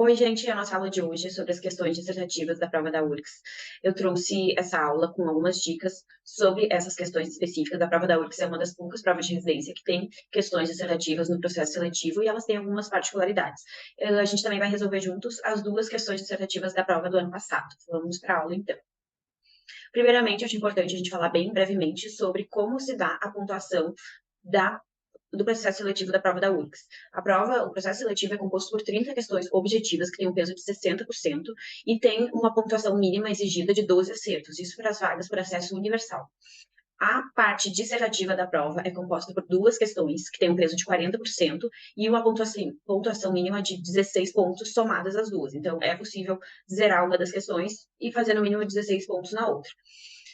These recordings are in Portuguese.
Oi, gente, a nossa aula de hoje é sobre as questões dissertativas da prova da URGS. Eu trouxe essa aula com algumas dicas sobre essas questões específicas. A prova da URGS é uma das poucas provas de residência que tem questões dissertativas no processo seletivo e elas têm algumas particularidades. A gente também vai resolver juntos as duas questões dissertativas da prova do ano passado. Vamos para a aula, então. Primeiramente, acho importante a gente falar bem brevemente sobre como se dá a pontuação da do processo seletivo da prova da URGS. O processo seletivo é composto por 30 questões objetivas, que têm um peso de 60%, e tem uma pontuação mínima exigida de 12 acertos, isso para as vagas por acesso universal. A parte dissertativa da prova é composta por duas questões, que têm um peso de 40%, e uma pontuação mínima de 16 pontos somadas as duas. Então, é possível zerar uma das questões e fazer no mínimo 16 pontos na outra.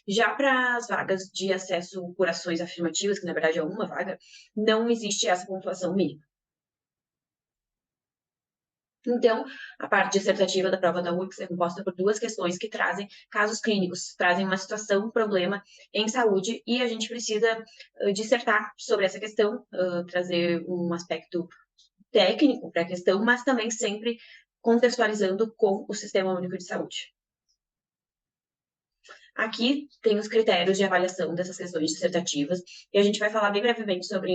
Já para as vagas de acesso por ações afirmativas, que na verdade é uma vaga, não existe essa pontuação mínima. Então, a parte dissertativa da prova da URGS é composta por duas questões que trazem casos clínicos, trazem uma situação, um problema em saúde, e a gente precisa dissertar sobre essa questão, trazer um aspecto técnico para a questão, mas também sempre contextualizando com o Sistema Único de Saúde. Aqui tem os critérios de avaliação dessas questões dissertativas, e a gente vai falar bem brevemente sobre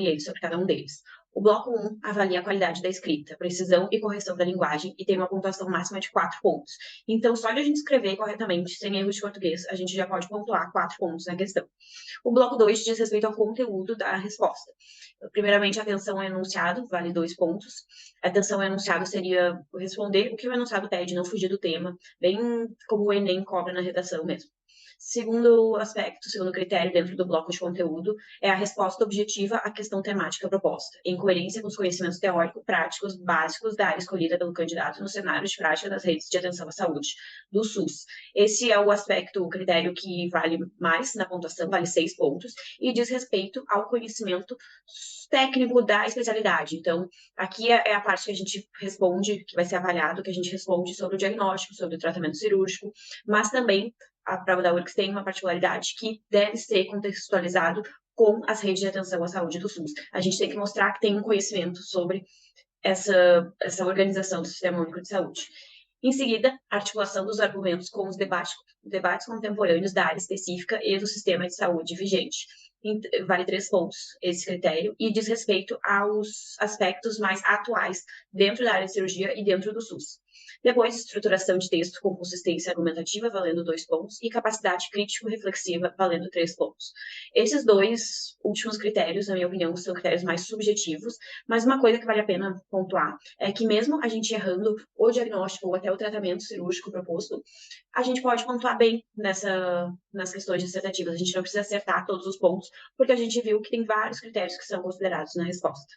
eles, sobre cada um deles. O bloco 1 avalia a qualidade da escrita, precisão e correção da linguagem, e tem uma pontuação máxima de 4 pontos. Então, só de a gente escrever corretamente, sem erro de português, a gente já pode pontuar 4 pontos na questão. O bloco 2 diz respeito ao conteúdo da resposta. Primeiramente, a atenção ao enunciado, vale 2 pontos. A atenção ao enunciado seria responder o que o enunciado pede, não fugir do tema, bem como o Enem cobra na redação mesmo. Segundo critério dentro do bloco de conteúdo, é a resposta objetiva à questão temática proposta, em coerência com os conhecimentos teórico-práticos básicos da área escolhida pelo candidato no cenário de prática das redes de atenção à saúde, do SUS. Esse é o critério que vale mais na pontuação, vale 6 pontos, e diz respeito ao conhecimento técnico da especialidade. Então, aqui é a parte que a gente responde, que vai ser avaliado, que a gente responde sobre o diagnóstico, sobre o tratamento cirúrgico, mas também a prova da URGS tem uma particularidade que deve ser contextualizado com as redes de atenção à saúde do SUS. A gente tem que mostrar que tem um conhecimento sobre essa organização do Sistema Único de Saúde. Em seguida, a articulação dos argumentos com os debates contemporâneos da área específica e do sistema de saúde vigente. Vale 3 pontos esse critério e diz respeito aos aspectos mais atuais dentro da área de cirurgia e dentro do SUS. Depois, estruturação de texto com consistência argumentativa, valendo 2 pontos, e capacidade crítico-reflexiva, valendo 3 pontos. Esses dois últimos critérios, na minha opinião, são critérios mais subjetivos, mas uma coisa que vale a pena pontuar é que mesmo a gente errando o diagnóstico ou até o tratamento cirúrgico proposto, a gente pode pontuar bem nas questões dissertativas. A gente não precisa acertar todos os pontos, porque a gente viu que tem vários critérios que são considerados na resposta.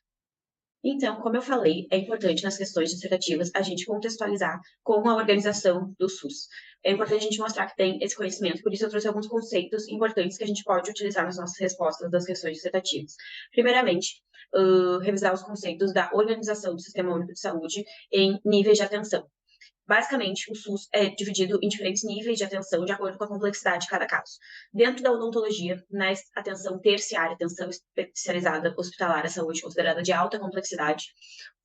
Então, como eu falei, é importante nas questões dissertativas a gente contextualizar com a organização do SUS. É importante a gente mostrar que tem esse conhecimento, por isso eu trouxe alguns conceitos importantes que a gente pode utilizar nas nossas respostas das questões dissertativas. Primeiramente, revisar os conceitos da organização do Sistema Único de Saúde em níveis de atenção. Basicamente, o SUS é dividido em diferentes níveis de atenção de acordo com a complexidade de cada caso. Dentro da odontologia, na atenção terciária, atenção especializada hospitalar à saúde considerada de alta complexidade,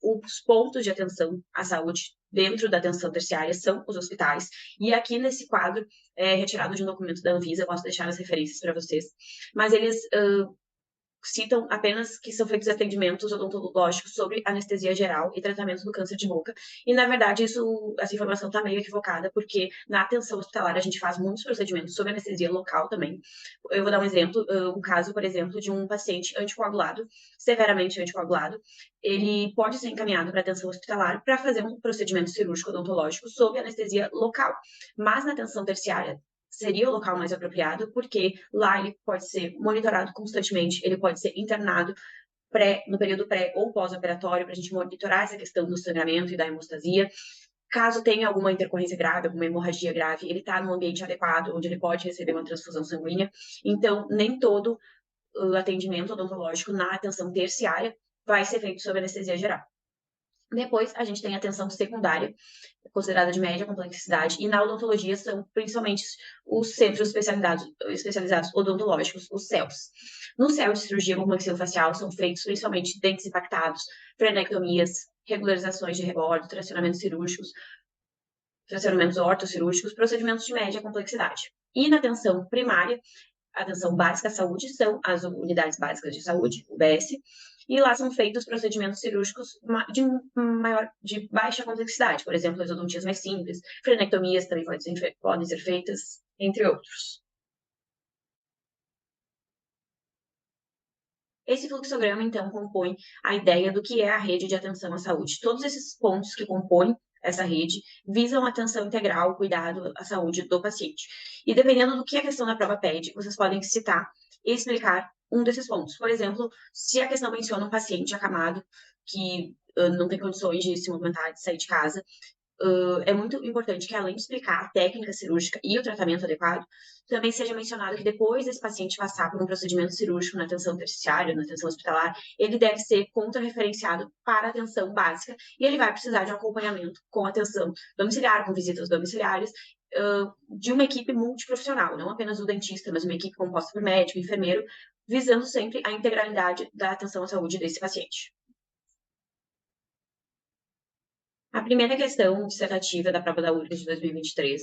os pontos de atenção à saúde dentro da atenção terciária são os hospitais. E aqui nesse quadro, retirado de um documento da Anvisa, eu posso deixar as referências para vocês, mas eles citam apenas que são feitos atendimentos odontológicos sobre anestesia geral e tratamento do câncer de boca. E, na verdade, essa informação está meio equivocada, porque na atenção hospitalar a gente faz muitos procedimentos sobre anestesia local também. Eu vou dar um exemplo, um caso, por exemplo, de um paciente anticoagulado, severamente anticoagulado. Ele pode ser encaminhado para atenção hospitalar para fazer um procedimento cirúrgico odontológico sob anestesia local. Mas na atenção terciária, seria o local mais apropriado, porque lá ele pode ser monitorado constantemente, ele pode ser internado no período pré ou pós-operatório, para a gente monitorar essa questão do sangramento e da hemostasia. Caso tenha alguma intercorrência grave, alguma hemorragia grave, ele está num ambiente adequado, onde ele pode receber uma transfusão sanguínea. Então, nem todo o atendimento odontológico na atenção terciária vai ser feito sob anestesia geral. Depois, a gente tem a atenção secundária, considerada de média complexidade, e na odontologia são principalmente os centros especializados odontológicos, os CELs. No CEL de cirurgia bucomaxilofacial são feitos principalmente dentes impactados, frenectomias, regularizações de rebordo, tracionamentos ortocirúrgicos, procedimentos de média complexidade. E na atenção primária, a atenção básica à saúde são as unidades básicas de saúde, UBS, e lá são feitos procedimentos cirúrgicos de baixa complexidade, por exemplo, exodontias mais simples, frenectomias também podem ser feitas, entre outros. Esse fluxograma, então, compõe a ideia do que é a rede de atenção à saúde. Todos esses pontos que compõem essa rede visam a atenção integral, o cuidado à saúde do paciente. E dependendo do que a questão da prova pede, vocês podem citar e explicar um desses pontos. Por exemplo, se a questão menciona um paciente acamado que não tem condições de se movimentar, de sair de casa, é muito importante que, além de explicar a técnica cirúrgica e o tratamento adequado, também seja mencionado que depois desse paciente passar por um procedimento cirúrgico na atenção terciária, na atenção hospitalar, ele deve ser contra-referenciado para a atenção básica e ele vai precisar de um acompanhamento com atenção domiciliar, com visitas domiciliares, de uma equipe multiprofissional, não apenas o dentista, mas uma equipe composta por médico, enfermeiro, visando sempre a integralidade da atenção à saúde desse paciente. A primeira questão dissertativa da prova da URGS de 2023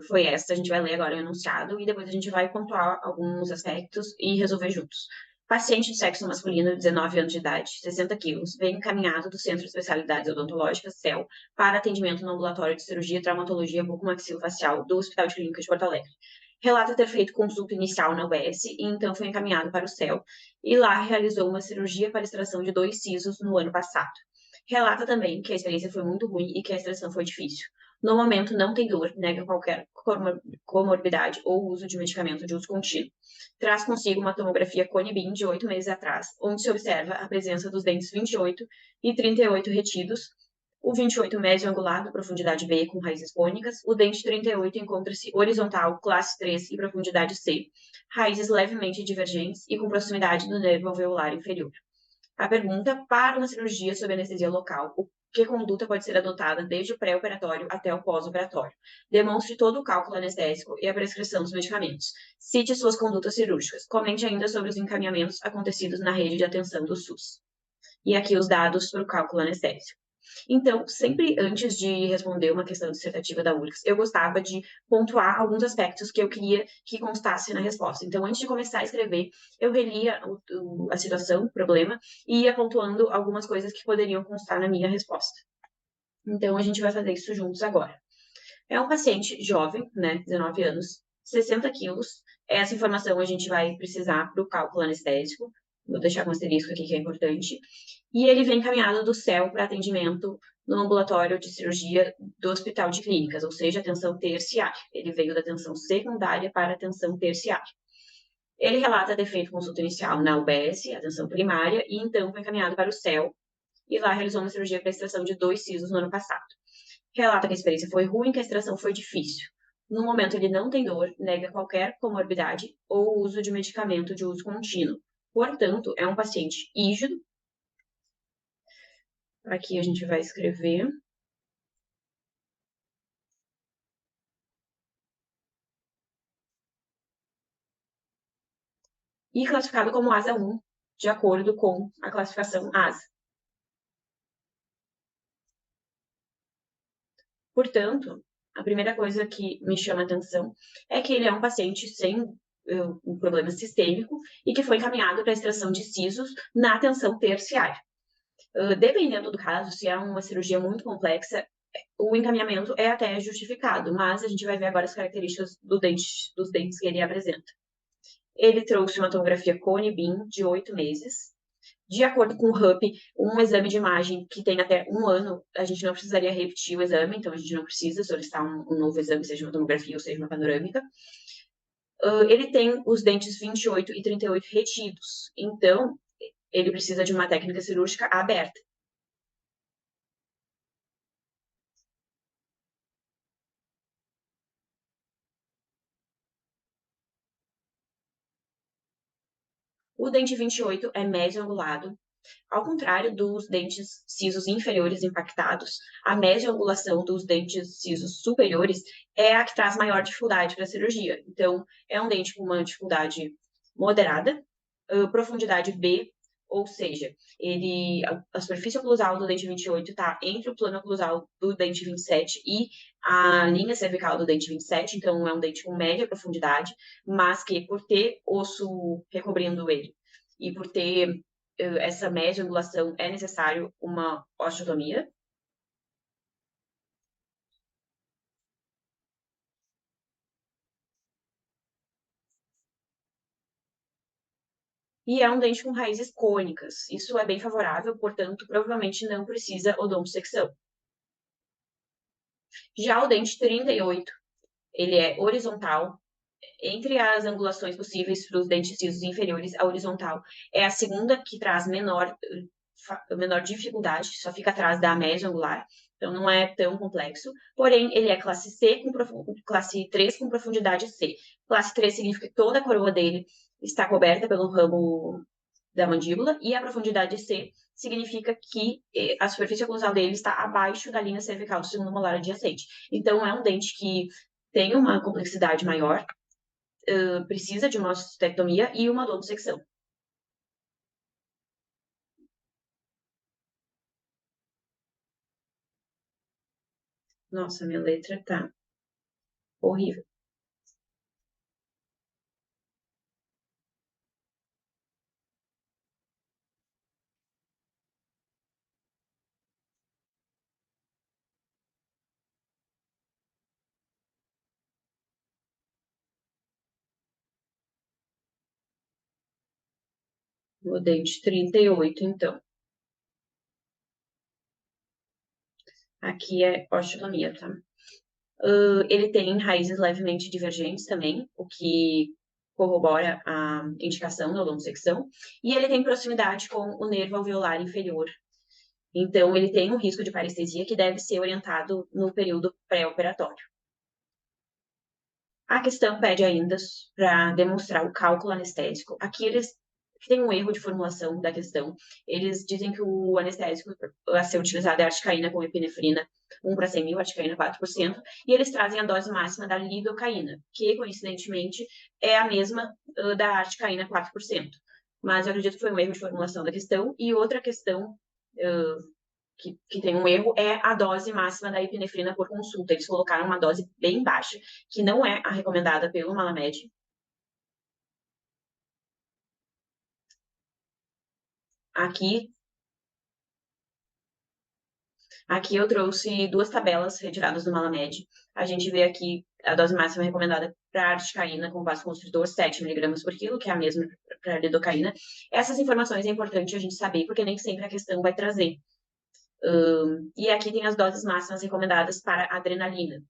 foi essa. A gente vai ler agora o enunciado e depois a gente vai pontuar alguns aspectos e resolver juntos. Paciente de sexo masculino, 19 anos de idade, 60 quilos, vem encaminhado do Centro de Especialidades Odontológicas, CEL, para atendimento no ambulatório de cirurgia e traumatologia bucomaxilofacial do Hospital de Clínicas de Porto Alegre. Relata ter feito consulta inicial na UBS e então foi encaminhado para o CEL e lá realizou uma cirurgia para extração de 2 sisos no ano passado. Relata também que a experiência foi muito ruim e que a extração foi difícil. No momento, não tem dor, nega qualquer comorbidade ou uso de medicamento de uso contínuo. Traz consigo uma tomografia Cone-Beam de 8 meses atrás, onde se observa a presença dos dentes 28 e 38 retidos, o 28 mesioangulado, profundidade B, com raízes cônicas, o dente 38 encontra-se horizontal, classe 3 e profundidade C, raízes levemente divergentes e com proximidade do nervo alveolar inferior. A pergunta: para uma cirurgia sob anestesia local, que conduta pode ser adotada desde o pré-operatório até o pós-operatório? Demonstre todo o cálculo anestésico e a prescrição dos medicamentos. Cite suas condutas cirúrgicas. Comente ainda sobre os encaminhamentos acontecidos na rede de atenção do SUS. E aqui os dados para o cálculo anestésico. Então, sempre antes de responder uma questão dissertativa da URGS, eu gostava de pontuar alguns aspectos que eu queria que constasse na resposta. Então, antes de começar a escrever, eu relia a situação, o problema, e ia pontuando algumas coisas que poderiam constar na minha resposta. Então, a gente vai fazer isso juntos agora. É um paciente jovem, né, 19 anos, 60 quilos. Essa informação a gente vai precisar para o cálculo anestésico. Vou deixar um asterisco aqui que é importante. E ele vem encaminhado do CEL para atendimento no ambulatório de cirurgia do Hospital de Clínicas, ou seja, atenção terciária. Ele veio da atenção secundária para a atenção terciária. Ele relata ter feito consulta inicial na UBS, atenção primária, e então foi encaminhado para o CEL e lá realizou uma cirurgia para extração de 2 sisos no ano passado. Relata que a experiência foi ruim, que a extração foi difícil. No momento, ele não tem dor, nega qualquer comorbidade ou uso de medicamento de uso contínuo. Portanto, é um paciente rígido. Aqui a gente vai escrever. E classificado como ASA 1, de acordo com a classificação ASA. Portanto, a primeira coisa que me chama a atenção é que ele é um paciente sem um problema sistêmico e que foi encaminhado para a extração de sisos na atenção terciária. Dependendo do caso, se é uma cirurgia muito complexa, o encaminhamento é até justificado, mas a gente vai ver agora as características dos dentes que ele apresenta. Ele trouxe uma tomografia Cone-Beam de 8 meses. De acordo com o RUP, um exame de imagem que tem até 1 ano, a gente não precisaria repetir o exame, então a gente não precisa solicitar um novo exame, seja uma tomografia ou seja uma panorâmica. Ele tem os dentes 28 e 38 retidos, então ele precisa de uma técnica cirúrgica aberta. O dente 28 é mesioangulado, Ao contrário dos dentes cisos inferiores impactados, a média angulação dos dentes cisos superiores é a que traz maior dificuldade para a cirurgia. Então, é um dente com uma dificuldade moderada, profundidade B, ou seja, a superfície oclusal do dente 28 está entre o plano oclusal do dente 27 e a linha cervical do dente 27, então é um dente com média profundidade, mas que por ter osso recobrindo ele e por ter essa média angulação é necessário uma osteotomia. E é um dente com raízes cônicas. Isso é bem favorável, portanto, provavelmente não precisa odontosecção. Já o dente 38, ele é horizontal. Entre as angulações possíveis para os dentes cisos inferiores, a horizontal é a segunda que traz menor dificuldade, só fica atrás da média angular, então não é tão complexo. Porém, ele é classe C classe 3 com profundidade C. Classe 3 significa que toda a coroa dele está coberta pelo ramo da mandíbula, e a profundidade C significa que a superfície oclusal dele está abaixo da linha cervical do segundo molar adjacente. Então, é um dente que tem uma complexidade maior, precisa de uma ostectomia e uma odontosecção. Nossa, minha letra tá horrível. O dente 38, então. Aqui é osteotomia, tá? Ele tem raízes levemente divergentes também, o que corrobora a indicação da odontosecção. E ele tem proximidade com o nervo alveolar inferior. Então, ele tem um risco de parestesia que deve ser orientado no período pré-operatório. A questão pede ainda para demonstrar o cálculo anestésico. Aqui eles têm um erro de formulação da questão. Eles dizem que o anestésico a ser utilizado é articaína com epinefrina 1 para 100 mil, articaína 4%, e eles trazem a dose máxima da lidocaína, que coincidentemente é a mesma da articaína 4%. Mas eu acredito que foi um erro de formulação da questão. E outra questão que tem um erro é a dose máxima da epinefrina por consulta. Eles colocaram uma dose bem baixa, que não é a recomendada pelo Malamed. Aqui, aqui eu trouxe duas tabelas retiradas do Malamed. A gente vê aqui a dose máxima recomendada para articaína com vasoconstritor, 7 miligramas por quilo, que é a mesma para lidocaína. Essas informações é importante a gente saber, porque nem sempre a questão vai trazer. E aqui tem as doses máximas recomendadas para adrenalina.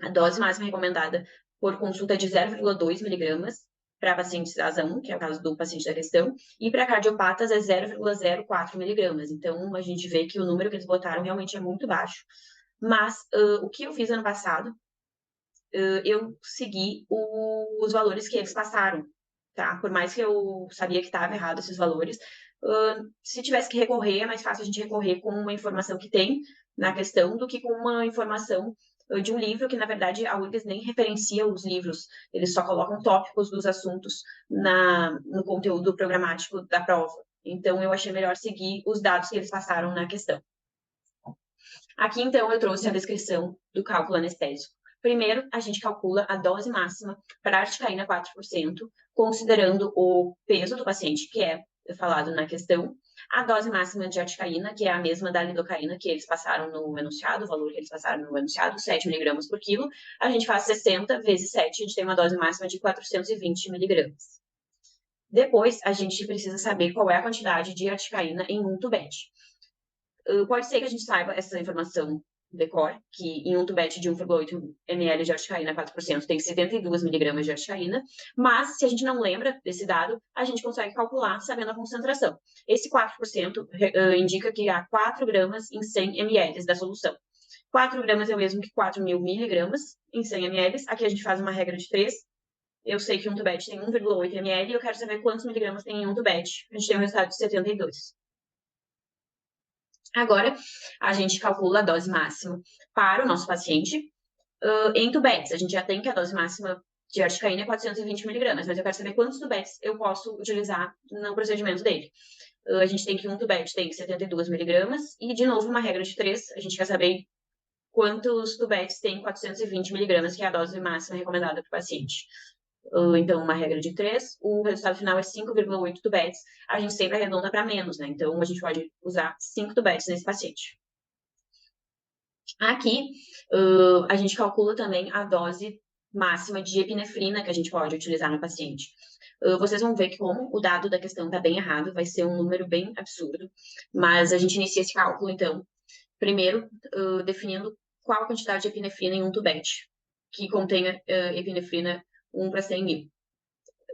A dose máxima recomendada por consulta é de 0,2 miligramas para pacientes asa 1, que é o caso do paciente da questão, e para cardiopatas é 0,04 miligramas. Então, a gente vê que o número que eles botaram realmente é muito baixo. Mas o que eu fiz ano passado, eu segui os valores que eles passaram, tá? Por mais que eu sabia que estava errado esses valores, se tivesse que recorrer, é mais fácil a gente recorrer com uma informação que tem na questão do que com uma informação de um livro que, na verdade, a URGS nem referencia os livros, eles só colocam tópicos dos assuntos no conteúdo programático da prova. Então, eu achei melhor seguir os dados que eles passaram na questão. Aqui, então, eu trouxe a descrição do cálculo anestésico. Primeiro, a gente calcula a dose máxima para a articaína 4%, considerando o peso do paciente, que é falado na questão, a dose máxima de articaína, que é a mesma da lidocaína que eles passaram no enunciado, o valor que eles passaram no enunciado, 7 miligramas por quilo, a gente faz 60 vezes 7, a gente tem uma dose máxima de 420 miligramas. Depois, a gente precisa saber qual é a quantidade de articaína em um tubete. Pode ser que a gente saiba essa informação decor, que em um tubete de 1,8 ml de articaína 4% tem 72 miligramas de articaína, mas se a gente não lembra desse dado, a gente consegue calcular sabendo a concentração. Esse 4% indica que há 4 gramas em 100 ml da solução. 4 gramas é o mesmo que 4.000 miligramas em 100 ml. Aqui a gente faz uma regra de 3. Eu sei que um tubete tem 1,8 ml e eu quero saber quantos miligramas tem em um tubete. A gente tem um resultado de 72. Agora, a gente calcula a dose máxima para o nosso paciente em tubetes. A gente já tem que a dose máxima de articaína é 420 miligramas, mas eu quero saber quantos tubetes eu posso utilizar no procedimento dele. A gente tem que um tubete tem 72 miligramas, e, de novo, uma regra de 3, a gente quer saber quantos tubetes tem 420 miligramas, que é a dose máxima recomendada para o paciente. Então, uma regra de 3, o resultado final é 5,8 tubetes. A gente sempre arredonda para menos, né? Então, a gente pode usar 5 tubetes nesse paciente. Aqui, a gente calcula também a dose máxima de epinefrina que a gente pode utilizar no paciente. Vocês vão ver que como o dado da questão está bem errado, vai ser um número bem absurdo, mas a gente inicia esse cálculo, então, primeiro, definindo qual a quantidade de epinefrina em um tubete, que contenha epinefrina 1 para 100 mil.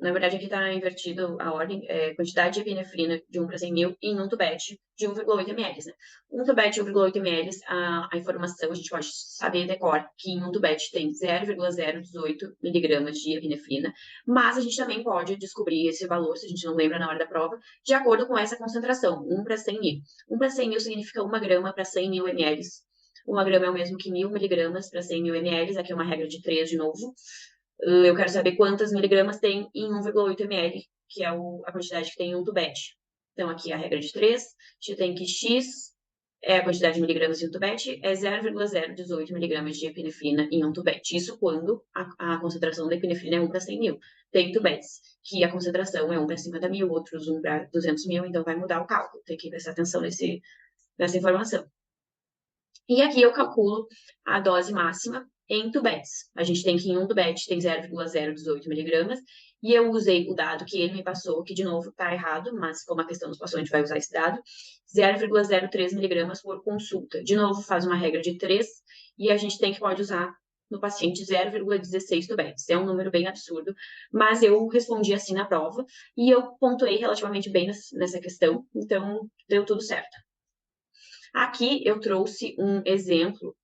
Na verdade, aqui está invertido a ordem, quantidade de epinefrina de 1 para 100 mil em um tubete de 1,8 ml, né? Um tubete de 1,8 ml, a informação, a gente pode saber decor que em um tubete tem 0,018 miligramas de epinefrina, mas a gente também pode descobrir esse valor, se a gente não lembra na hora da prova, de acordo com essa concentração, 1 para 100 mil. 1 para 100 mil significa 1 grama para 100 mil ml. 1 grama é o mesmo que 1.000 miligramas para 100 mil ml, aqui é uma regra de 3 de novo. Eu quero saber quantas miligramas tem em 1,8 ml, que é a quantidade que tem em um tubete. Então, aqui a regra de 3, a gente tem que X é a quantidade de miligramas em um tubete, é 0,018 miligramas de epinefrina em um tubete. Isso quando a concentração da epinefrina é 1 para 100 mil. Tem tubetes que a concentração é 1 para 50 mil, outros 1 para 200 mil, então vai mudar o cálculo. Tem que prestar atenção nessa informação. E aqui eu calculo a dose máxima em tubetes. A gente tem que em um tubete tem 0,018 miligramas, e eu usei o dado que ele me passou, que de novo está errado, mas como a questão nos passou, a gente vai usar esse dado, 0,03 miligramas por consulta. De novo, faz uma regra de 3, e a gente pode usar no paciente 0,16 tubetes. É um número bem absurdo, mas eu respondi assim na prova, e eu pontuei relativamente bem nessa questão, então deu tudo certo. Aqui eu trouxe um exemplo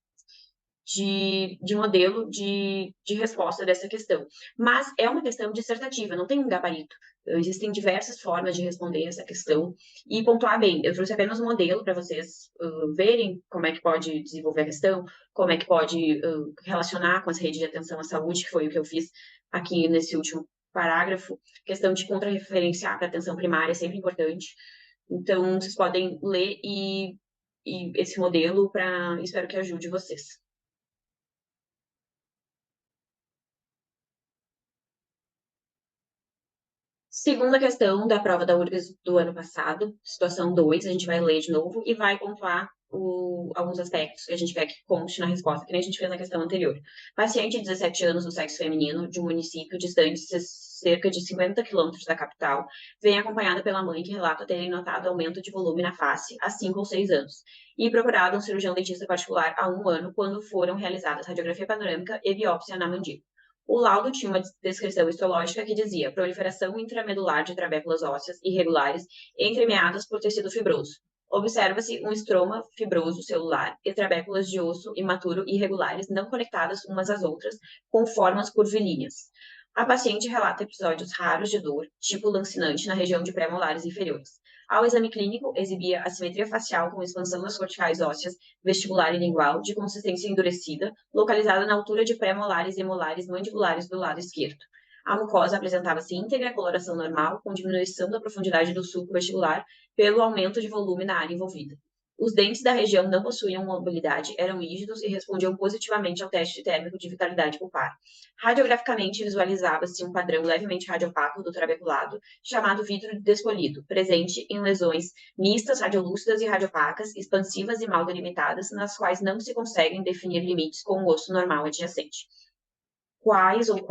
de modelo de resposta dessa questão. Mas é uma questão dissertativa, não tem um gabarito. Existem diversas formas de responder essa questão e pontuar bem. Eu trouxe apenas um modelo para vocês verem como é que pode desenvolver a questão, como é que pode relacionar com as redes de atenção à saúde, que foi o que eu fiz aqui nesse último parágrafo. Questão de contrarreferenciar para atenção primária é sempre importante. Então, vocês podem ler e esse modelo para espero que ajude vocês. Segunda questão da prova da URGS do ano passado, situação 2, a gente vai ler de novo e vai pontuar alguns aspectos que a gente quer que conste na resposta, que nem a gente fez na questão anterior. Paciente de 17 anos do sexo feminino, de um município distante cerca de 50 quilômetros da capital, vem acompanhada pela mãe que relata terem notado aumento de volume na face há 5 ou 6 anos e procurado um cirurgião dentista particular há 1 ano, quando foram realizadas radiografia panorâmica e biópsia na mandíbula. O laudo tinha uma descrição histológica que dizia proliferação intramedular de trabéculas ósseas irregulares entremeadas por tecido fibroso. Observa-se um estroma fibroso celular e trabéculas de osso imaturo irregulares, não conectadas umas às outras, com formas curvilíneas. A paciente relata episódios raros de dor, tipo lancinante, na região de pré-molares inferiores. Ao exame clínico, exibia assimetria facial com expansão das corticais ósseas vestibular e lingual, de consistência endurecida, localizada na altura de pré-molares e molares mandibulares do lado esquerdo. A mucosa apresentava-se íntegra, coloração normal, com diminuição da profundidade do sulco vestibular pelo aumento de volume na área envolvida. Os dentes da região não possuíam mobilidade, eram rígidos e respondiam positivamente ao teste térmico de vitalidade pulpar. Radiograficamente, visualizava-se um padrão levemente radiopaco do trabeculado, chamado vidro despolido, presente em lesões mistas, radiolúcidas e radiopacas, expansivas e mal delimitadas, nas quais não se conseguem definir limites com o osso normal adjacente. Quais ou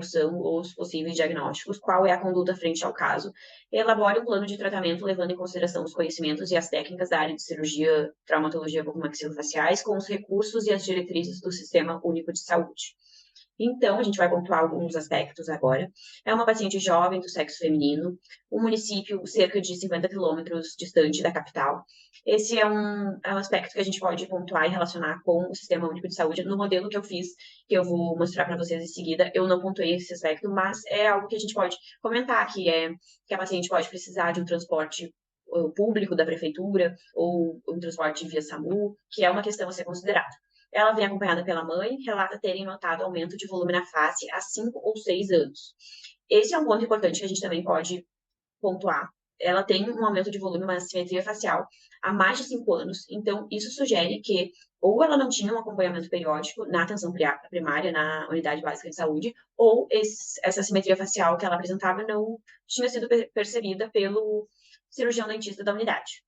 são os possíveis diagnósticos, qual é a conduta frente ao caso, elabore um plano de tratamento levando em consideração os conhecimentos e as técnicas da área de cirurgia, traumatologia bucomaxilofaciais, com os recursos e as diretrizes do Sistema Único de Saúde. Então, a gente vai pontuar alguns aspectos agora. É uma paciente jovem do sexo feminino, um município cerca de 50 quilômetros distante da capital. Esse é um aspecto que a gente pode pontuar e relacionar com o Sistema Único de Saúde. No modelo que eu fiz, que eu vou mostrar para vocês em seguida, eu não pontuei esse aspecto, mas é algo que a gente pode comentar, que a paciente pode precisar de um transporte público da prefeitura ou um transporte via SAMU, que é uma questão a ser considerada. Ela vem acompanhada pela mãe, relata terem notado aumento de volume na face há 5 ou 6 anos. Esse é um ponto importante que a gente também pode pontuar. Ela tem um aumento de volume, uma simetria facial há mais de 5 anos, então isso sugere que ou ela não tinha um acompanhamento periódico na atenção primária, na unidade básica de saúde, ou essa simetria facial que ela apresentava não tinha sido percebida pelo cirurgião dentista da unidade.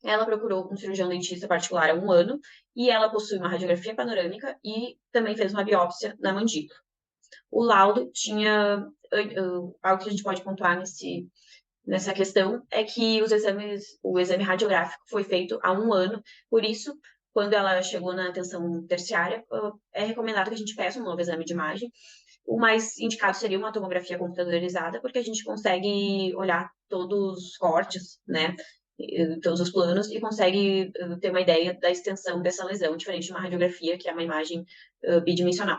Ela procurou um cirurgião dentista particular há 1 ano e ela possui uma radiografia panorâmica e também fez uma biópsia na mandíbula. O laudo tinha algo que a gente pode pontuar nessa questão é que o exame radiográfico foi feito há 1 ano, por isso, quando ela chegou na atenção terciária, é recomendado que a gente peça um novo exame de imagem. O mais indicado seria uma tomografia computadorizada, porque a gente consegue olhar todos os cortes, né, todos os planos, e consegue ter uma ideia da extensão dessa lesão, diferente de uma radiografia, que é uma imagem bidimensional.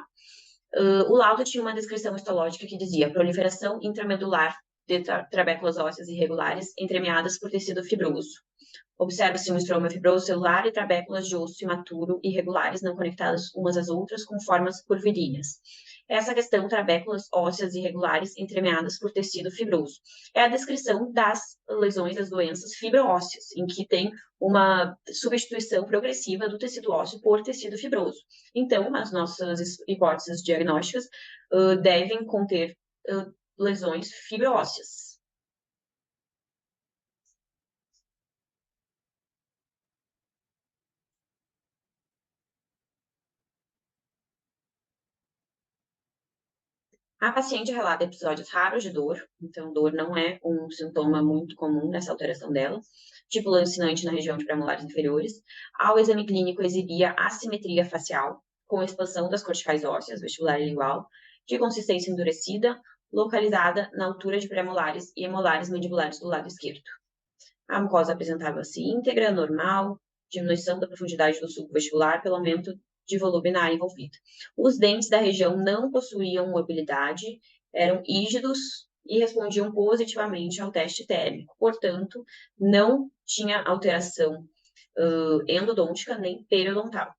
O laudo tinha uma descrição histológica que dizia proliferação intramedular de trabéculas ósseas irregulares entremeadas por tecido fibroso. Observa-se um estroma fibroso celular e trabéculas de osso imaturo irregulares, não conectadas umas às outras, com formas curvilíneas. Essa questão, trabéculas ósseas irregulares entremeadas por tecido fibroso, é a descrição das lesões, das doenças fibroósseas, em que tem uma substituição progressiva do tecido ósseo por tecido fibroso. Então, as nossas hipóteses diagnósticas devem conter lesões fibroósseas. A paciente relata episódios raros de dor, então dor não é um sintoma muito comum nessa alteração dela, tipo lancinante na região de premolares inferiores. Ao exame clínico exibia assimetria facial, com expansão das corticais ósseas, vestibular e lingual, de consistência endurecida, localizada na altura de premolares e molares mandibulares do lado esquerdo. A mucosa apresentava-se íntegra, normal, diminuição da profundidade do sulco vestibular pelo aumento de volume na área envolvida. Os dentes da região não possuíam mobilidade, eram rígidos e respondiam positivamente ao teste térmico. Portanto, não tinha alteração endodôntica nem periodontal.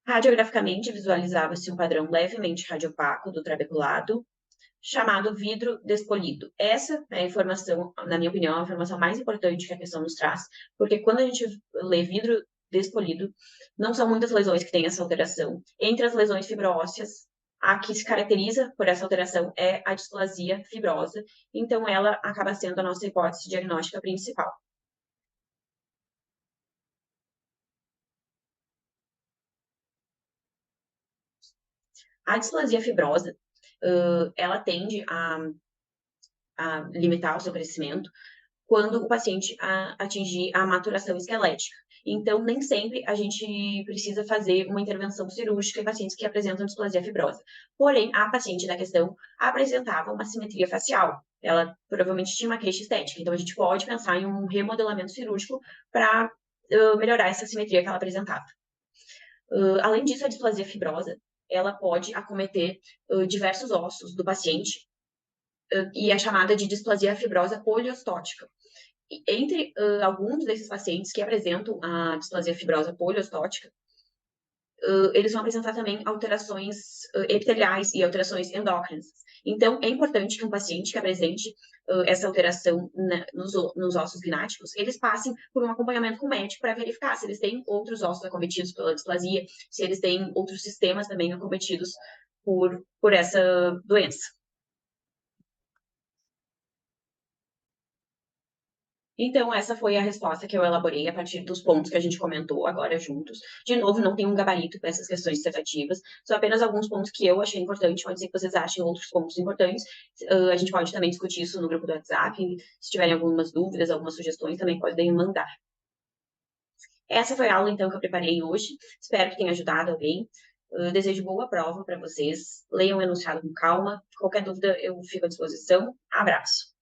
Radiograficamente, visualizava-se um padrão levemente radiopaco do trabeculado, chamado vidro despolido. Essa é a informação, na minha opinião, a informação mais importante que a questão nos traz, porque quando a gente lê vidro despolido, não são muitas lesões que têm essa alteração. Entre as lesões fibroósseas, a que se caracteriza por essa alteração é a displasia fibrosa, então ela acaba sendo a nossa hipótese diagnóstica principal. A displasia fibrosa, ela tende a limitar o seu crescimento quando o paciente atingir a maturação esquelética. Então, nem sempre a gente precisa fazer uma intervenção cirúrgica em pacientes que apresentam displasia fibrosa. Porém, a paciente da questão apresentava uma simetria facial. Ela provavelmente tinha uma queixa estética. Então, a gente pode pensar em um remodelamento cirúrgico para melhorar essa simetria que ela apresentava. Além disso, a displasia fibrosa, ela pode acometer diversos ossos do paciente, e é chamada de displasia fibrosa poliostótica. Entre alguns desses pacientes que apresentam a displasia fibrosa poliostótica, eles vão apresentar também alterações epiteliais e alterações endócrinas. Então, é importante que um paciente que apresente essa alteração nos ossos gnáticos, eles passem por um acompanhamento com o médico para verificar se eles têm outros ossos acometidos pela displasia, se eles têm outros sistemas também acometidos por essa doença. Então, essa foi a resposta que eu elaborei a partir dos pontos que a gente comentou agora juntos. De novo, não tem um gabarito para essas questões dissertativas, são apenas alguns pontos que eu achei importante, pode ser que vocês achem outros pontos importantes. A gente pode também discutir isso no grupo do WhatsApp. Se tiverem algumas dúvidas, algumas sugestões, também podem mandar. Essa foi a aula, então, que eu preparei hoje. Espero que tenha ajudado alguém. Desejo boa prova para vocês. Leiam o enunciado com calma. Qualquer dúvida, eu fico à disposição. Abraço.